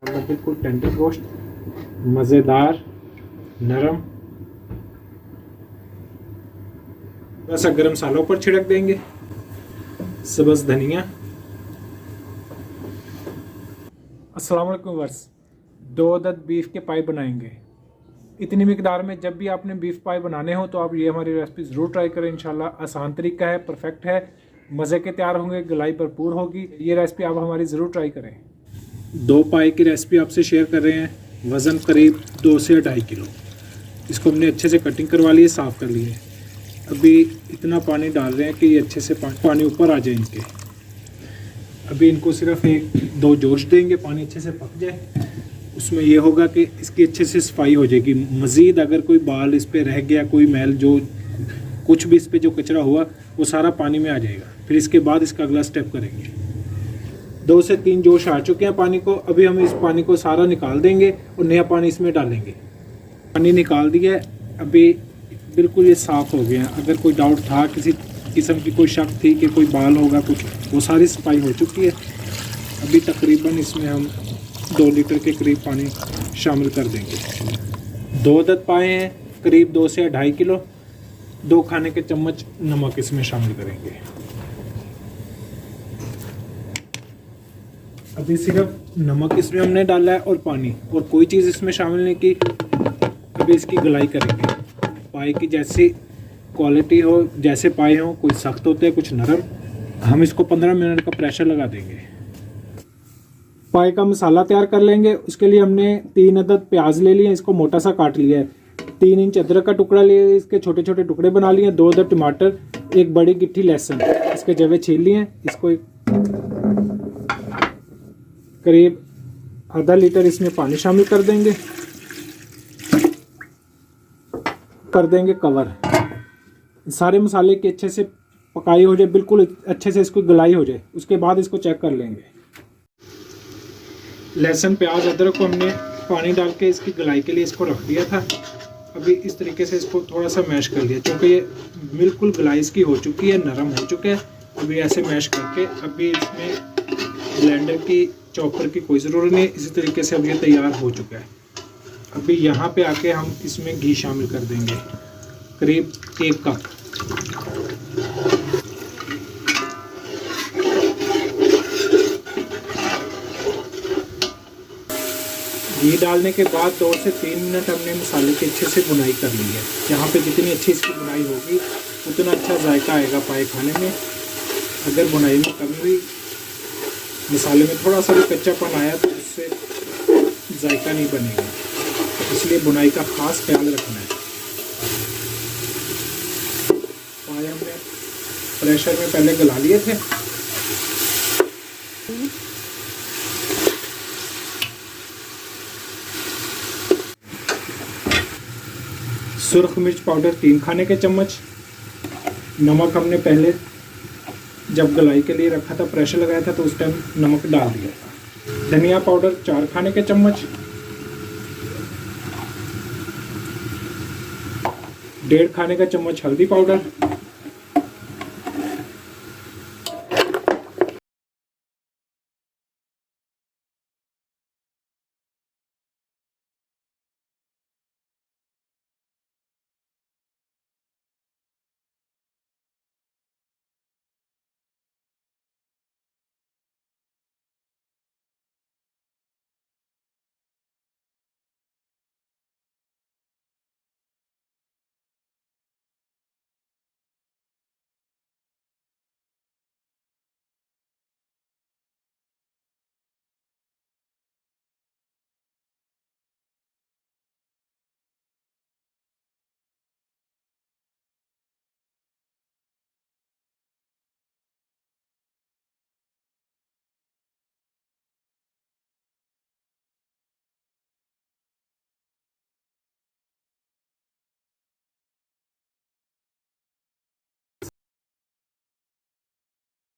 बिल्कुल टेंडर गोश्त, मज़ेदार, नरम। थोड़ा सा गरम मसाला ऊपर छिड़क देंगे, सब्ज़ धनिया। अस्सलाम वालेकुम वर्स, 2 अदद बीफ के पाई बनाएंगे। इतनी मिकदार में जब भी आपने बीफ पाई बनाने हो तो आप ये हमारी रेसिपी ज़रूर ट्राई करें। इंशाल्लाह आसान तरीका है, परफेक्ट है, मज़े के तैयार होंगे, गलाई भरपूर होगी। ये रेसिपी आप हमारी ज़रूर ट्राई करें। 2 पाई की रेसिपी आपसे शेयर कर रहे हैं। वज़न करीब 2 से 2.5 किलो। इसको हमने अच्छे से कटिंग करवा ली है, साफ़ कर लिए। अभी इतना पानी डाल रहे हैं कि ये अच्छे से पानी ऊपर आ जाए इनके। अभी इनको सिर्फ 1-2 जोश देंगे, पानी अच्छे से पक जाए। उसमें ये होगा कि इसकी अच्छे से सफाई हो जाएगी। मज़ीद अगर कोई बाल इस पर रह गया, कोई मैल, जो कुछ भी इस पर जो कचरा हुआ, वो सारा पानी में आ जाएगा। फिर इसके बाद इसका अगला स्टेप करेंगे। 2 से 3 जोश आ चुके हैं पानी को। अभी हम इस पानी को सारा निकाल देंगे और नया पानी इसमें डालेंगे। पानी निकाल दिया है, अभी बिल्कुल ये साफ़ हो गया। अगर कोई डाउट था, किसी किस्म की कोई शक थी कि कोई बाल होगा कुछ, वो सारी सफाई हो चुकी है। अभी तकरीबन इसमें हम 2 लीटर के करीब पानी शामिल कर देंगे। 2 अदद पाए हैं, करीब 2 से 2.5 किलो। 2 खाने के चम्मच नमक इसमें शामिल करेंगे। अभी सिर्फ नमक इसमें हमने डाला है और पानी, और कोई चीज़ इसमें शामिल नहीं की। अभी इसकी गलाई करेंगे। पाए की जैसी क्वालिटी हो, जैसे पाए हों, कुछ सख्त होते हैं, कुछ नरम। हम इसको 15 मिनट का प्रेशर लगा देंगे। पाए का मसाला तैयार कर लेंगे। उसके लिए हमने 3 अदद प्याज ले लिए, इसको मोटा सा काट लिया है। 3 इंच अदरक का टुकड़ा लिया, इसके छोटे छोटे टुकड़े बना लिए। 2 अदद टमाटर, 1 बड़ी गिट्ठी लहसुन, इसके जवे छील लिए। इसको करीब आधा लीटर इसमें पानी शामिल कर देंगे। कर देंगे कवर। सारे मसाले की अच्छे से पकाई हो जाए, बिल्कुल अच्छे से इसको गलाई हो जाए। उसके बाद इसको चेक कर लेंगे। लहसुन, प्याज, अदरक को हमने पानी डाल के इसकी गलाई के लिए इसको रख दिया था। अभी इस तरीके से इसको थोड़ा सा मैश कर लिया, क्योंकि ये बिल्कुल गलाई इसकी हो चुकी है, नरम हो चुका है। अभी ऐसे मैश करके, अभी इसमें ब्लेंडर की, चॉपर की कोई ज़रूरत नहीं। इसी तरीके से अब ये तैयार हो चुका है। अभी यहाँ पे आके हम इसमें घी शामिल कर देंगे, करीब 1 कप। घी डालने के बाद 2 से 3 मिनट हमने मसाले की अच्छे से बुनाई कर ली है। यहाँ पे जितनी अच्छी इसकी बुनाई होगी, उतना अच्छा जायका आएगा पाए खाने में। अगर बुनाई में कमी हुई, मसाले में थोड़ा सा भी कच्चापन आया, तो उससे जायका नहीं बनेगा। इसलिए बुनाई का खास ख्याल रखना है। पाए हमने प्रेशर में पहले गला लिए थे। सुर्ख मिर्च पाउडर 3 खाने के चम्मच। नमक हमने पहले जब गलाई के लिए रखा था, प्रेशर लगाया था, तो उस टाइम नमक डाल दिया था। धनिया पाउडर 4 खाने के चम्मच। 1.5 खाने का चम्मच हल्दी पाउडर।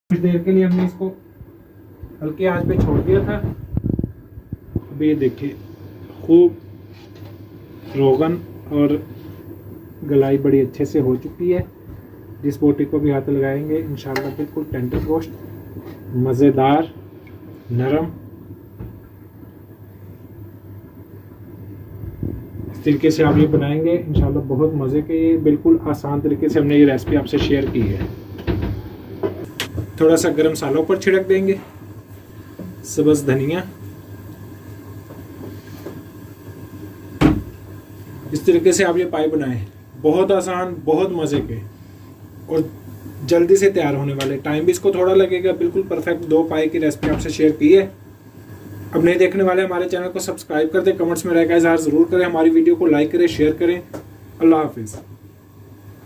कुछ देर के लिए हमने इसको हल्के आंच पे छोड़ दिया था। अब ये देखिए, खूब रोगन और गलाई बड़ी अच्छे से हो चुकी है। जिस बोटी को भी हाथ लगाएंगे, इंशाल्लाह बिल्कुल टेंडर गोश्त, मज़ेदार, नरम। इस तरीके से आप ये बनाएंगे इंशाल्लाह बहुत मज़े के। ये बिल्कुल आसान तरीके से हमने ये रेसिपी आपसे शेयर की है। थोड़ा सा गरम मसाला ऊपर छिड़क देंगे, सब्ज़ धनिया, इस तरीके से आप ये पाई बनाएं। बहुत आसान, बहुत मज़े के और जल्दी से तैयार होने वाले। टाइम भी इसको थोड़ा लगेगा। बिल्कुल परफेक्ट 2 पाई की रेसिपी आपसे शेयर की है। अब नहीं देखने वाले हमारे चैनल को सब्सक्राइब कर दें, कमेंट्स में राय का इज़हार ज़रूर करें, हमारी वीडियो को लाइक करें, शेयर करें। अल्लाह हाफिज़।